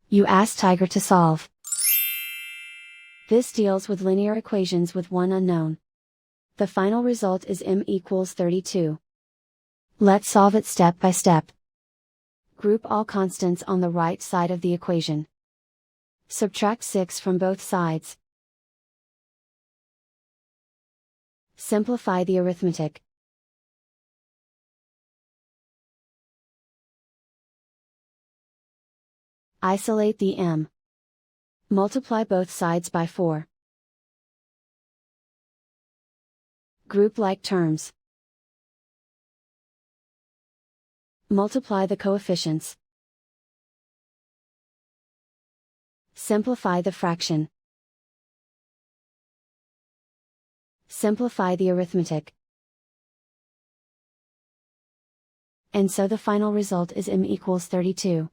You ask Tiger to solve. This deals with linear equations with one unknown. The final result is m equals 32. Let's solve it step by step. Group all constants on the right side of the equation. Subtract 6 from both sides. Simplify the arithmetic. Isolate the m. Multiply both sides by 4. Group like terms. Multiply the coefficients. Simplify the fraction. Simplify the arithmetic. And so the final result is m equals 32.